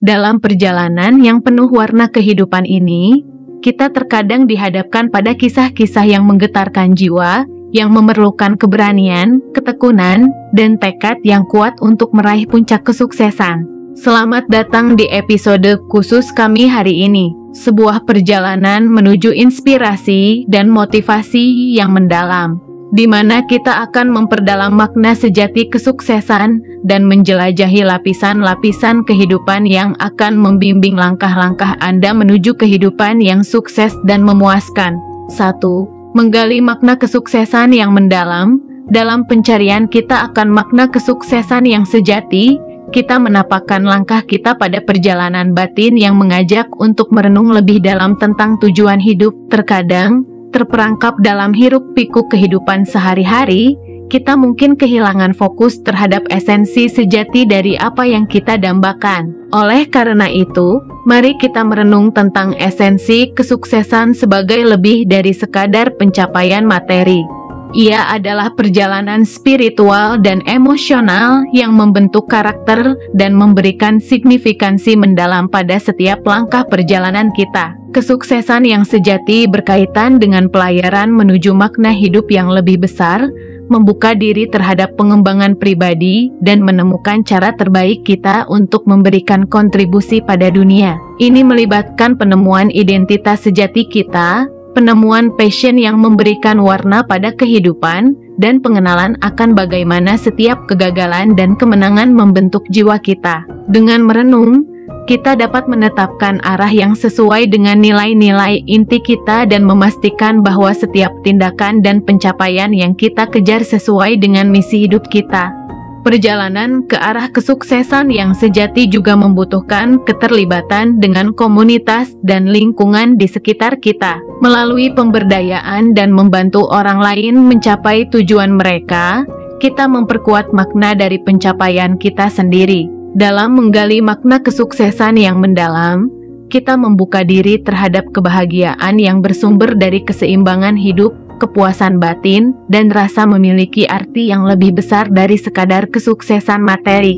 Dalam perjalanan yang penuh warna kehidupan ini, kita terkadang dihadapkan pada kisah-kisah yang menggetarkan jiwa, yang memerlukan keberanian, ketekunan, dan tekad yang kuat untuk meraih puncak kesuksesan. Selamat datang di episode khusus kami hari ini, sebuah perjalanan menuju inspirasi dan motivasi yang mendalam, di mana kita akan memperdalam makna sejati kesuksesan dan menjelajahi lapisan-lapisan kehidupan yang akan membimbing langkah-langkah Anda menuju kehidupan yang sukses dan memuaskan. 1. Menggali makna kesuksesan yang mendalam. Dalam pencarian kita akan makna kesuksesan yang sejati, kita menapakkan langkah kita pada perjalanan batin yang mengajak untuk merenung lebih dalam tentang tujuan hidup. Terkadang, terperangkap dalam hiruk-pikuk kehidupan sehari-hari, kita mungkin kehilangan fokus terhadap esensi sejati dari apa yang kita dambakan. Oleh karena itu, mari kita merenung tentang esensi kesuksesan sebagai lebih dari sekadar pencapaian materi. Ia adalah perjalanan spiritual dan emosional yang membentuk karakter dan memberikan signifikansi mendalam pada setiap langkah perjalanan kita. Kesuksesan yang sejati berkaitan dengan pelayaran menuju makna hidup yang lebih besar, membuka diri terhadap pengembangan pribadi, dan menemukan cara terbaik kita untuk memberikan kontribusi pada dunia. Ini melibatkan penemuan identitas sejati kita, penemuan passion yang memberikan warna pada kehidupan, dan pengenalan akan bagaimana setiap kegagalan dan kemenangan membentuk jiwa kita. Dengan merenung, kita dapat menetapkan arah yang sesuai dengan nilai-nilai inti kita dan memastikan bahwa setiap tindakan dan pencapaian yang kita kejar sesuai dengan misi hidup kita. Perjalanan ke arah kesuksesan yang sejati juga membutuhkan keterlibatan dengan komunitas dan lingkungan di sekitar kita. Melalui pemberdayaan dan membantu orang lain mencapai tujuan mereka, kita memperkuat makna dari pencapaian kita sendiri. Dalam menggali makna kesuksesan yang mendalam, kita membuka diri terhadap kebahagiaan yang bersumber dari keseimbangan hidup, kepuasan batin, dan rasa memiliki arti yang lebih besar dari sekadar kesuksesan materi.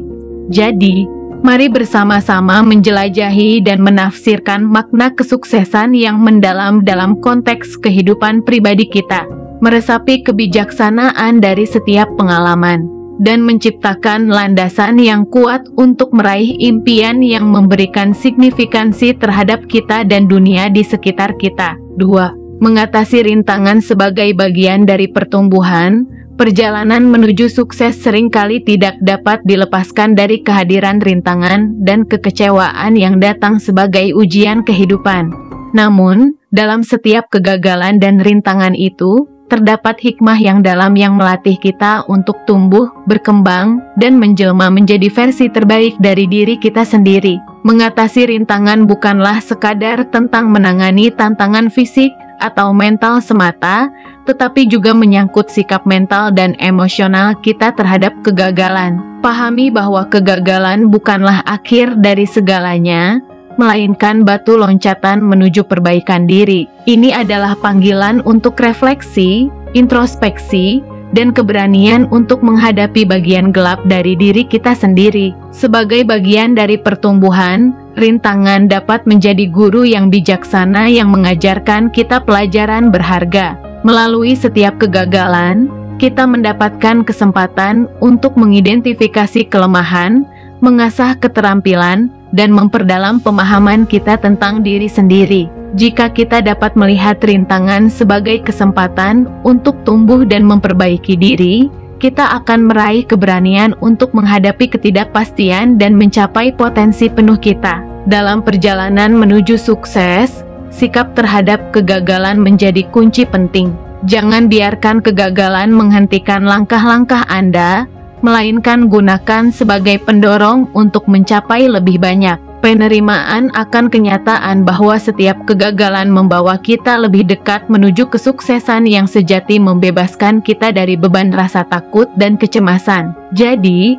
Jadi, mari bersama-sama menjelajahi dan menafsirkan makna kesuksesan yang mendalam dalam konteks kehidupan pribadi kita, meresapi kebijaksanaan dari setiap pengalaman, dan menciptakan landasan yang kuat untuk meraih impian yang memberikan signifikansi terhadap kita dan dunia di sekitar kita. 2. Mengatasi rintangan sebagai bagian dari pertumbuhan. Perjalanan menuju sukses seringkali tidak dapat dilepaskan dari kehadiran rintangan dan kekecewaan yang datang sebagai ujian kehidupan. Namun, dalam setiap kegagalan dan rintangan itu, terdapat hikmah yang dalam yang melatih kita untuk tumbuh, berkembang, dan menjelma menjadi versi terbaik dari diri kita sendiri. Mengatasi rintangan bukanlah sekadar tentang menangani tantangan fisik atau mental semata, tetapi juga menyangkut sikap mental dan emosional kita terhadap kegagalan. Pahami bahwa kegagalan bukanlah akhir dari segalanya, melainkan batu loncatan menuju perbaikan diri. Ini adalah panggilan untuk refleksi, introspeksi, dan keberanian untuk menghadapi bagian gelap dari diri kita sendiri. Sebagai bagian dari pertumbuhan, rintangan dapat menjadi guru yang bijaksana yang mengajarkan kita pelajaran berharga. Melalui setiap kegagalan, kita mendapatkan kesempatan untuk mengidentifikasi kelemahan, mengasah keterampilan, dan memperdalam pemahaman kita tentang diri sendiri. Jika kita dapat melihat rintangan sebagai kesempatan untuk tumbuh dan memperbaiki diri, kita akan meraih keberanian untuk menghadapi ketidakpastian dan mencapai potensi penuh kita. Dalam perjalanan menuju sukses, sikap terhadap kegagalan menjadi kunci penting. Jangan biarkan kegagalan menghentikan langkah-langkah Anda, melainkan gunakan sebagai pendorong untuk mencapai lebih banyak. Penerimaan akan kenyataan bahwa setiap kegagalan membawa kita lebih dekat menuju kesuksesan yang sejati, membebaskan kita dari beban rasa takut dan kecemasan. Jadi,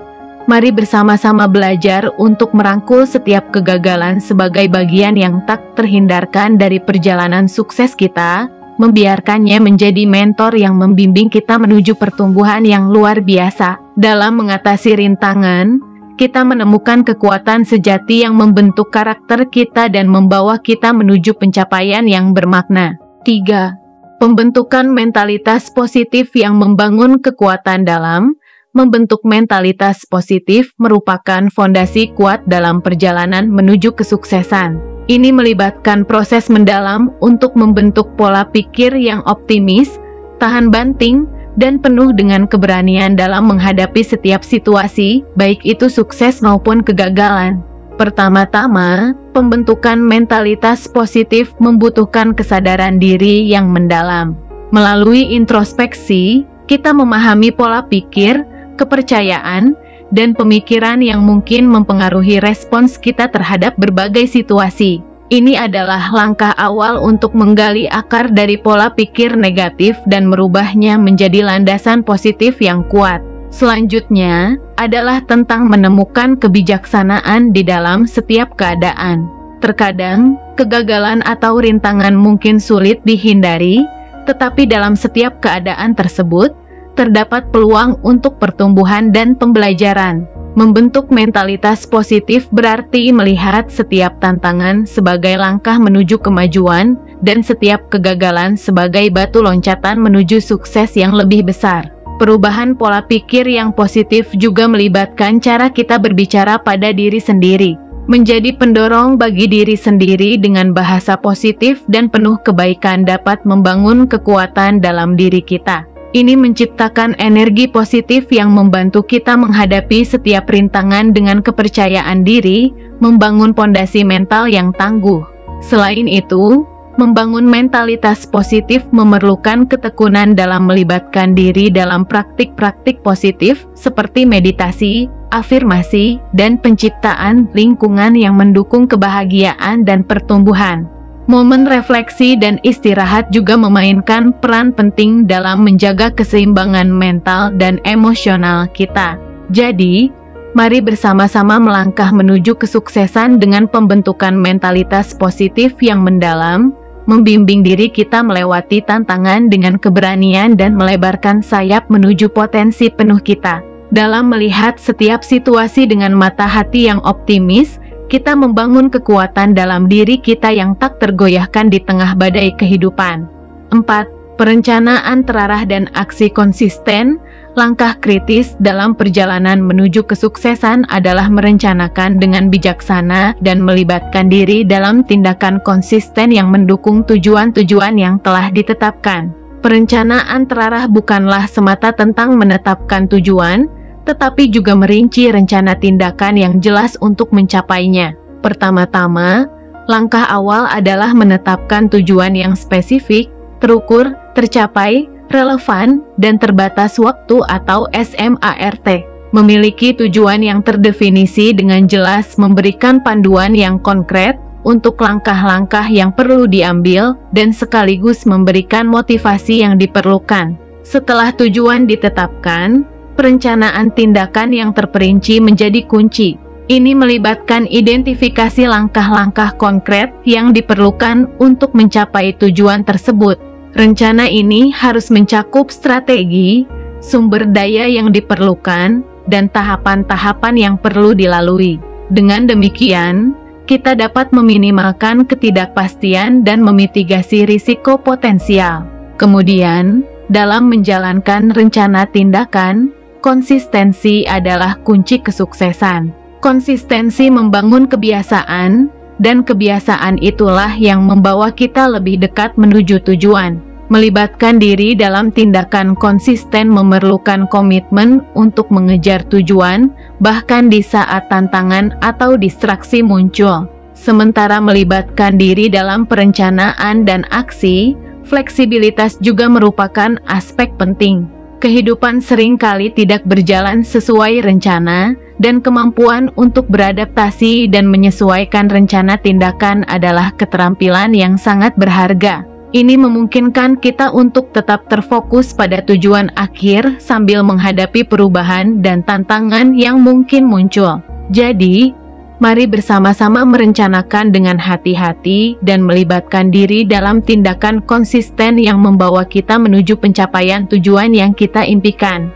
mari bersama-sama belajar untuk merangkul setiap kegagalan sebagai bagian yang tak terhindarkan dari perjalanan sukses kita, membiarkannya menjadi mentor yang membimbing kita menuju pertumbuhan yang luar biasa. Dalam mengatasi rintangan, kita menemukan kekuatan sejati yang membentuk karakter kita dan membawa kita menuju pencapaian yang bermakna. 3. Pembentukan mentalitas positif yang membangun kekuatan dalam. Membentuk mentalitas positif merupakan fondasi kuat dalam perjalanan menuju kesuksesan. Ini melibatkan proses mendalam untuk membentuk pola pikir yang optimis, tahan banting, dan penuh dengan keberanian dalam menghadapi setiap situasi, baik itu sukses maupun kegagalan. Pertama-tama, pembentukan mentalitas positif membutuhkan kesadaran diri yang mendalam. Melalui introspeksi, kita memahami pola pikir, kepercayaan, dan pemikiran yang mungkin mempengaruhi respons kita terhadap berbagai situasi. Ini adalah langkah awal untuk menggali akar dari pola pikir negatif dan merubahnya menjadi landasan positif yang kuat. Selanjutnya, adalah tentang menemukan kebijaksanaan di dalam setiap keadaan. Terkadang, kegagalan atau rintangan mungkin sulit dihindari, tetapi dalam setiap keadaan tersebut, terdapat peluang untuk pertumbuhan dan pembelajaran. Membentuk mentalitas positif berarti melihat setiap tantangan sebagai langkah menuju kemajuan dan setiap kegagalan sebagai batu loncatan menuju sukses yang lebih besar. Perubahan pola pikir yang positif juga melibatkan cara kita berbicara pada diri sendiri. Menjadi pendorong bagi diri sendiri dengan bahasa positif dan penuh kebaikan dapat membangun kekuatan dalam diri kita. Ini menciptakan energi positif yang membantu kita menghadapi setiap rintangan dengan kepercayaan diri, membangun pondasi mental yang tangguh. Selain itu, membangun mentalitas positif memerlukan ketekunan dalam melibatkan diri dalam praktik-praktik positif seperti meditasi, afirmasi, dan penciptaan lingkungan yang mendukung kebahagiaan dan pertumbuhan. Momen refleksi dan istirahat juga memainkan peran penting dalam menjaga keseimbangan mental dan emosional kita. Jadi, mari bersama-sama melangkah menuju kesuksesan dengan pembentukan mentalitas positif yang mendalam, membimbing diri kita melewati tantangan dengan keberanian dan melebarkan sayap menuju potensi penuh kita. Dalam melihat setiap situasi dengan mata hati yang optimis, kita membangun kekuatan dalam diri kita yang tak tergoyahkan di tengah badai kehidupan. 4. Perencanaan terarah dan aksi konsisten. Langkah kritis dalam perjalanan menuju kesuksesan adalah merencanakan dengan bijaksana dan melibatkan diri dalam tindakan konsisten yang mendukung tujuan-tujuan yang telah ditetapkan. Perencanaan terarah bukanlah semata tentang menetapkan tujuan, tetapi juga merinci rencana tindakan yang jelas untuk mencapainya. Pertama-tama, langkah awal adalah menetapkan tujuan yang spesifik, terukur, tercapai, relevan, dan terbatas waktu atau SMART. Memiliki tujuan yang terdefinisi dengan jelas memberikan panduan yang konkret untuk langkah-langkah yang perlu diambil dan sekaligus memberikan motivasi yang diperlukan. Setelah tujuan ditetapkan, perencanaan tindakan yang terperinci menjadi kunci. Ini melibatkan identifikasi langkah-langkah konkret yang diperlukan untuk mencapai tujuan tersebut. Rencana ini harus mencakup strategi, sumber daya yang diperlukan, dan tahapan-tahapan yang perlu dilalui. Dengan demikian, kita dapat meminimalkan ketidakpastian dan memitigasi risiko potensial. Kemudian, dalam menjalankan rencana tindakan, konsistensi adalah kunci kesuksesan. Konsistensi membangun kebiasaan, dan kebiasaan itulah yang membawa kita lebih dekat menuju tujuan. Melibatkan diri dalam tindakan konsisten memerlukan komitmen untuk mengejar tujuan, bahkan di saat tantangan atau distraksi muncul. Sementara melibatkan diri dalam perencanaan dan aksi, fleksibilitas juga merupakan aspek penting. Kehidupan seringkali tidak berjalan sesuai rencana, dan kemampuan untuk beradaptasi dan menyesuaikan rencana tindakan adalah keterampilan yang sangat berharga. Ini memungkinkan kita untuk tetap terfokus pada tujuan akhir sambil menghadapi perubahan dan tantangan yang mungkin muncul. Jadi, mari bersama-sama merencanakan dengan hati-hati dan melibatkan diri dalam tindakan konsisten yang membawa kita menuju pencapaian tujuan yang kita impikan.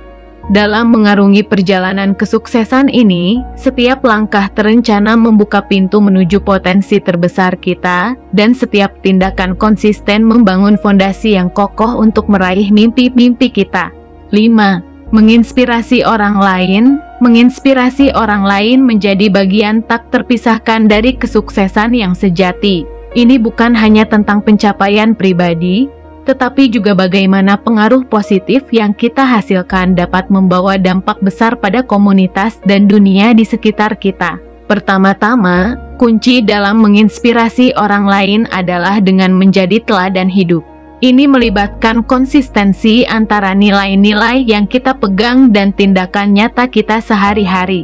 Dalam mengarungi perjalanan kesuksesan ini, setiap langkah terencana membuka pintu menuju potensi terbesar kita, dan setiap tindakan konsisten membangun fondasi yang kokoh untuk meraih mimpi-mimpi kita. 5. Menginspirasi orang lain. Menginspirasi orang lain menjadi bagian tak terpisahkan dari kesuksesan yang sejati. Ini bukan hanya tentang pencapaian pribadi, tetapi juga bagaimana pengaruh positif yang kita hasilkan dapat membawa dampak besar pada komunitas dan dunia di sekitar kita. Pertama-tama, kunci dalam menginspirasi orang lain adalah dengan menjadi teladan hidup. Ini melibatkan konsistensi antara nilai-nilai yang kita pegang dan tindakan nyata kita sehari-hari.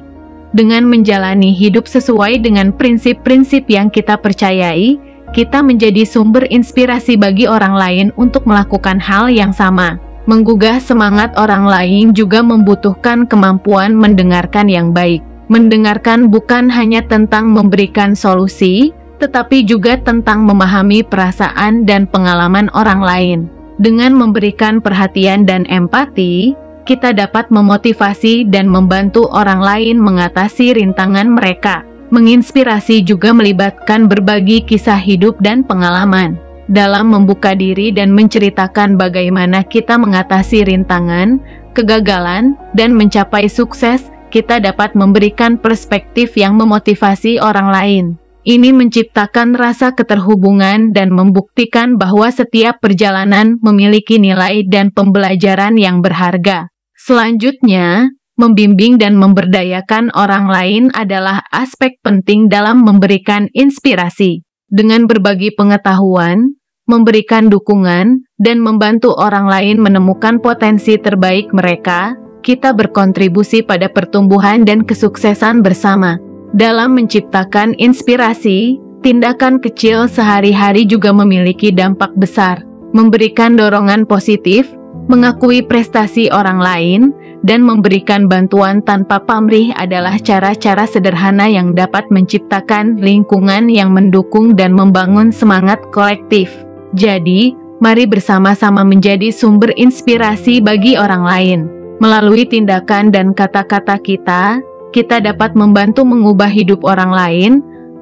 Dengan menjalani hidup sesuai dengan prinsip-prinsip yang kita percayai, kita menjadi sumber inspirasi bagi orang lain untuk melakukan hal yang sama. Menggugah semangat orang lain juga membutuhkan kemampuan mendengarkan yang baik. Mendengarkan bukan hanya tentang memberikan solusi, tetapi juga tentang memahami perasaan dan pengalaman orang lain. Dengan memberikan perhatian dan empati, kita dapat memotivasi dan membantu orang lain mengatasi rintangan mereka. Menginspirasi juga melibatkan berbagi kisah hidup dan pengalaman. Dalam membuka diri dan menceritakan bagaimana kita mengatasi rintangan, kegagalan, dan mencapai sukses, kita dapat memberikan perspektif yang memotivasi orang lain. Ini menciptakan rasa keterhubungan dan membuktikan bahwa setiap perjalanan memiliki nilai dan pembelajaran yang berharga. Selanjutnya, membimbing dan memberdayakan orang lain adalah aspek penting dalam memberikan inspirasi. Dengan berbagi pengetahuan, memberikan dukungan, dan membantu orang lain menemukan potensi terbaik mereka, kita berkontribusi pada pertumbuhan dan kesuksesan bersama. Dalam menciptakan inspirasi, tindakan kecil sehari-hari juga memiliki dampak besar. Memberikan dorongan positif, mengakui prestasi orang lain, dan memberikan bantuan tanpa pamrih adalah cara-cara sederhana yang dapat menciptakan lingkungan yang mendukung dan membangun semangat kolektif. Jadi, mari bersama-sama menjadi sumber inspirasi bagi orang lain. Melalui tindakan dan kata-kata kita dapat membantu mengubah hidup orang lain,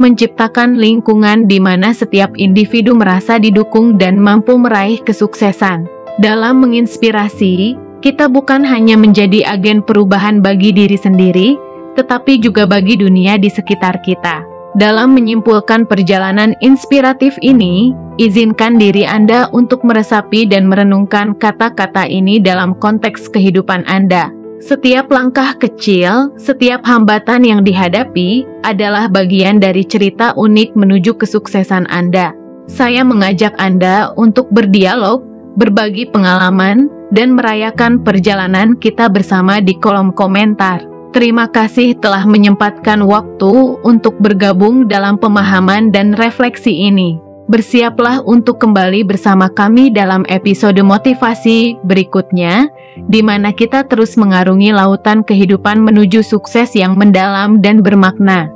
menciptakan lingkungan di mana setiap individu merasa didukung dan mampu meraih kesuksesan. Dalam menginspirasi, kita bukan hanya menjadi agen perubahan bagi diri sendiri, tetapi juga bagi dunia di sekitar kita. Dalam menyimpulkan perjalanan inspiratif ini, izinkan diri Anda untuk meresapi dan merenungkan kata-kata ini dalam konteks kehidupan Anda. Setiap langkah kecil, setiap hambatan yang dihadapi adalah bagian dari cerita unik menuju kesuksesan Anda. Saya mengajak Anda untuk berdialog, berbagi pengalaman, dan merayakan perjalanan kita bersama di kolom komentar. Terima kasih telah menyempatkan waktu untuk bergabung dalam pemahaman dan refleksi ini. Bersiaplah untuk kembali bersama kami dalam episode motivasi berikutnya, di mana kita terus mengarungi lautan kehidupan menuju sukses yang mendalam dan bermakna.